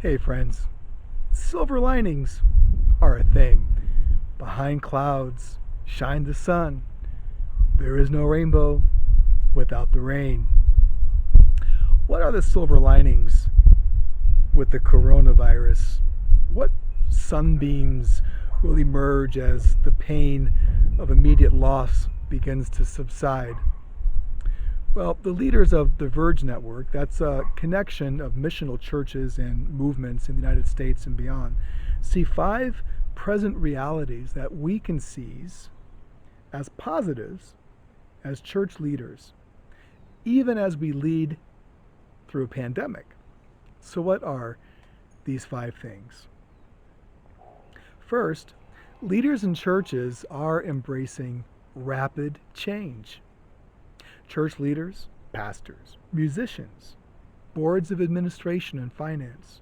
Hey, friends, silver linings are a thing. Behind clouds shine the sun. There is no rainbow without the rain. What are the silver linings with the coronavirus? What sunbeams will emerge as the pain of immediate loss begins to subside? Well, the leaders of the Verge Network, that's a connection of missional churches and movements in the United States and beyond, see five present realities that we can seize as positives as church leaders, even as we lead through a pandemic. So, what are these five things? First, leaders in churches are embracing rapid change. Church leaders, pastors, musicians, boards of administration and finance,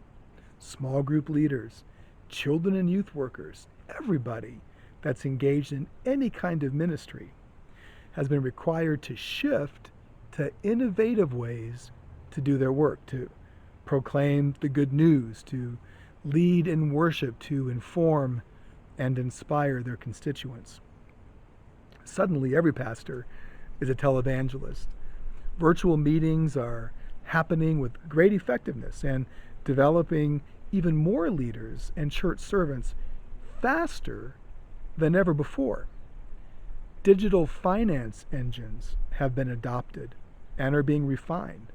small group leaders, children and youth workers, everybody that's engaged in any kind of ministry has been required to shift to innovative ways to do their work, to proclaim the good news, to lead in worship, to inform and inspire their constituents. Suddenly, every pastor is a televangelist. Virtual meetings are happening with great effectiveness and developing even more leaders and church servants faster than ever before. Digital finance engines have been adopted and are being refined.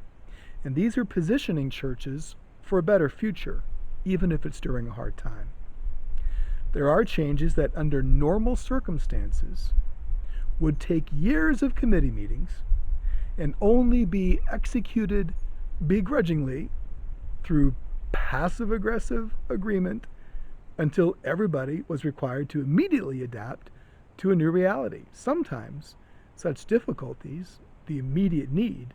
And these are positioning churches for a better future, even if it's during a hard time. There are changes that, under normal circumstances, would take years of committee meetings and only be executed begrudgingly through passive aggressive agreement until everybody was required to immediately adapt to a new reality. Sometimes such difficulties, the immediate need,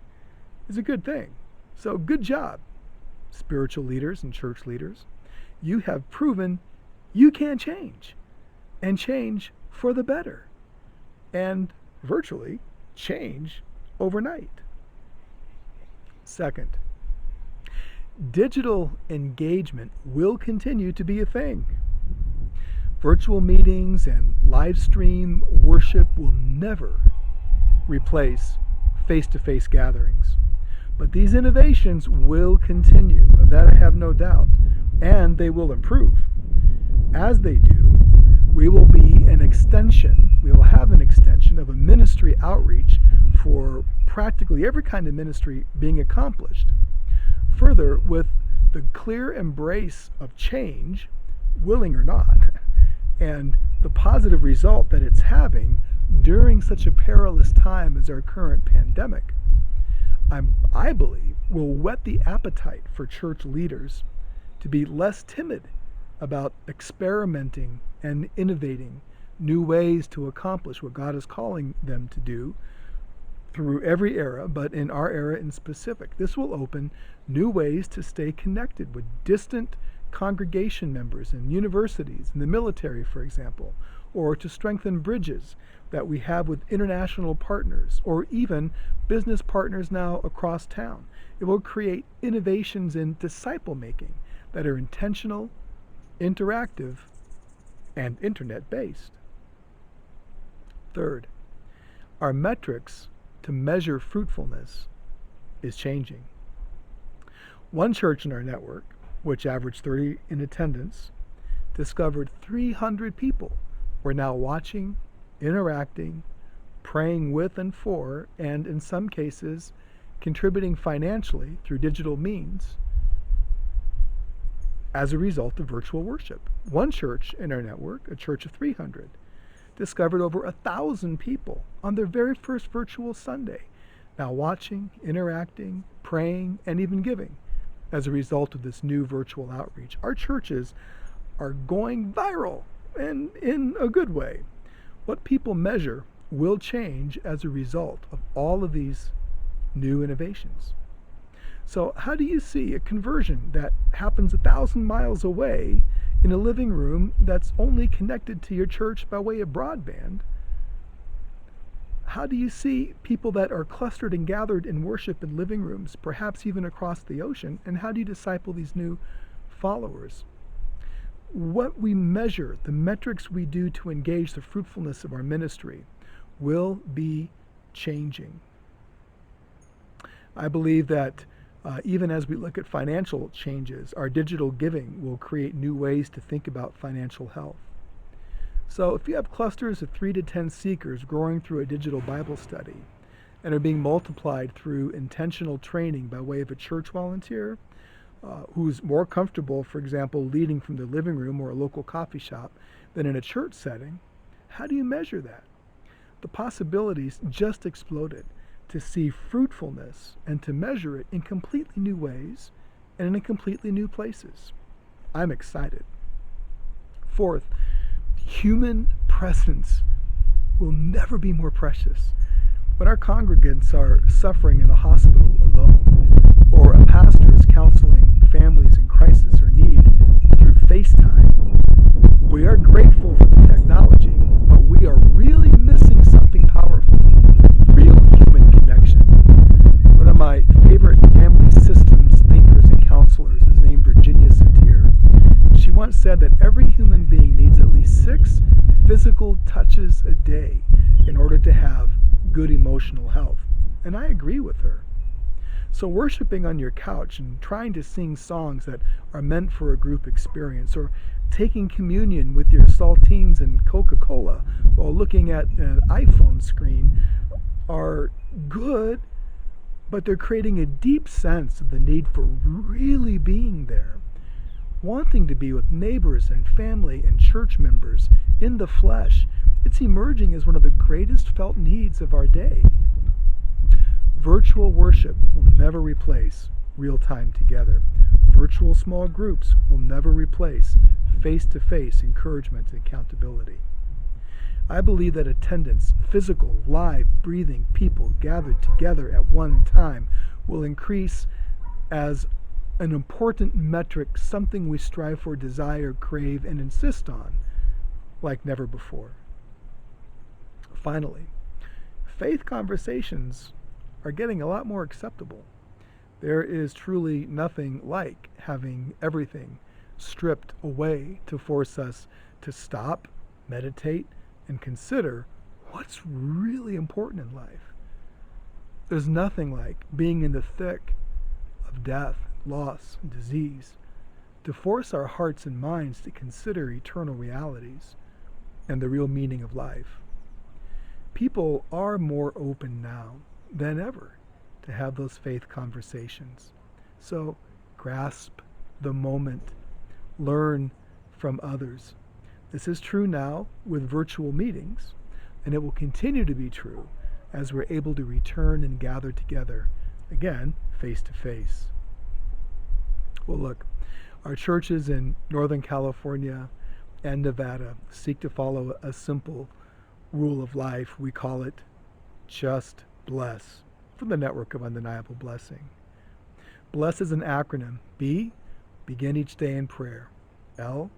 is a good thing. So good job, spiritual leaders and church leaders. You have proven you can change, and change for the better, and virtually change overnight. Second, digital engagement will continue to be a thing. Virtual meetings and live stream worship will never replace face-to-face gatherings. But these innovations will continue, of that I have no doubt, and they will improve. As they do, we will have an extension of a ministry outreach for practically every kind of ministry being accomplished. Further, with the clear embrace of change, willing or not, and the positive result that it's having during such a perilous time as our current pandemic, I believe will whet the appetite for church leaders to be less timid about experimenting and innovating new ways to accomplish what God is calling them to do through every era, but in our era in specific. This will open new ways to stay connected with distant congregation members in universities, in the military, for example, or to strengthen bridges that we have with international partners, or even business partners now across town. It will create innovations in disciple making that are intentional, interactive, and internet-based. Third, our metrics to measure fruitfulness is changing. One church in our network, which averaged 30 in attendance, discovered 300 people were now watching, interacting, praying with and for, and in some cases, contributing financially through digital means as a result of virtual worship. One church in our network, a church of 300, discovered over 1,000 people on their very first virtual Sunday, now watching, interacting, praying, and even giving as a result of this new virtual outreach. Our churches are going viral, and in a good way. What people measure will change as a result of all of these new innovations. So how do you see a conversion that happens 1,000 miles away in a living room that's only connected to your church by way of broadband? How do you see people that are clustered and gathered in worship in living rooms, perhaps even across the ocean, and how do you disciple these new followers. What we measure, the metrics we do to engage the fruitfulness of our ministry, will be changing. I believe that even as we look at financial changes, our digital giving will create new ways to think about financial health. So if you have clusters of 3 to 10 seekers growing through a digital Bible study and are being multiplied through intentional training by way of a church volunteer who's more comfortable, for example, leading from the living room or a local coffee shop than in a church setting, how do you measure that? The possibilities just exploded to see fruitfulness and to measure it in completely new ways and in completely new places. I'm excited. Fourth, human presence will never be more precious. When our congregants are suffering in a hospital alone, or a pastor is counseling families in crisis or need through FaceTime, we are grateful for the technology, but we are really missing something powerful, real human connection. One of my favorite family systems thinkers and counselors is named Virginia Satir. She once said that every human being needs at least 6 physical touches a day in order to have good emotional health. And I agree with her. So worshiping on your couch and trying to sing songs that are meant for a group experience, or taking communion with your saltines and Coca-Cola while looking at an iPhone screen are good, but they're creating a deep sense of the need for really being there, wanting to be with neighbors and family and church members in the flesh. It's emerging as one of the greatest felt needs of our day. Virtual worship will never replace real time together. Virtual small groups will never replace face-to-face encouragement and accountability. I believe that attendance, physical, live, breathing people gathered together at one time, will increase as an important metric, something we strive for, desire, crave, and insist on like never before. Finally, faith conversations are getting a lot more acceptable. There is truly nothing like having everything stripped away to force us to stop, meditate, and consider what's really important in life. There's nothing like being in the thick of death, loss, and disease to force our hearts and minds to consider eternal realities and the real meaning of life. People are more open now than ever to have those faith conversations. So grasp the moment, learn from others. This is true now with virtual meetings, and it will continue to be true as we're able to return and gather together, again, face to face. Well, look, our churches in Northern California and Nevada seek to follow a simple rule of life. We call it Just Bless, from the network of Undeniable Blessing. Bless is an acronym. B, begin each day in prayer. L,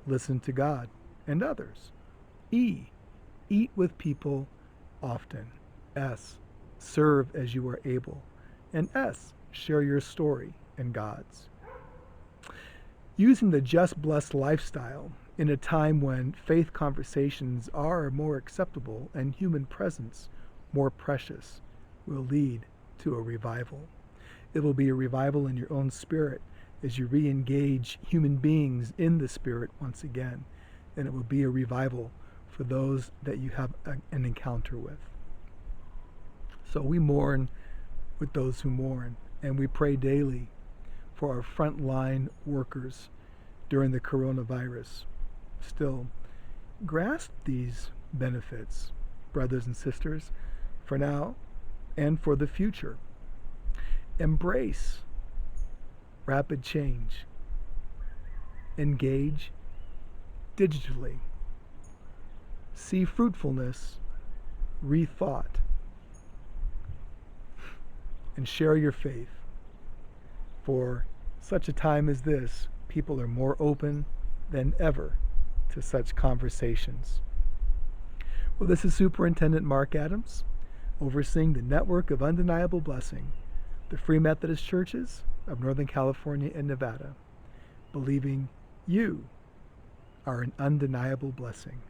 listen to God and others. E, eat with people often. S, serve as you are able. And S, share your story and God's. Using the Just Blessed lifestyle in a time when faith conversations are more acceptable and human presence more precious will lead to a revival. It will be a revival in your own spirit as you re-engage human beings in the spirit once again, and it will be a revival for those that you have an encounter with. So we mourn with those who mourn, and we pray daily for our frontline workers during the coronavirus. Still, grasp these benefits, brothers and sisters, for now and for the future. Embrace rapid change. Engage digitally. See fruitfulness rethought. And share your faith. For such a time as this, people are more open than ever to such conversations. Well, this is Superintendent Mark Adams, overseeing the network of Undeniable Blessing, the Free Methodist Churches of Northern California and Nevada. believing you are an undeniable blessing.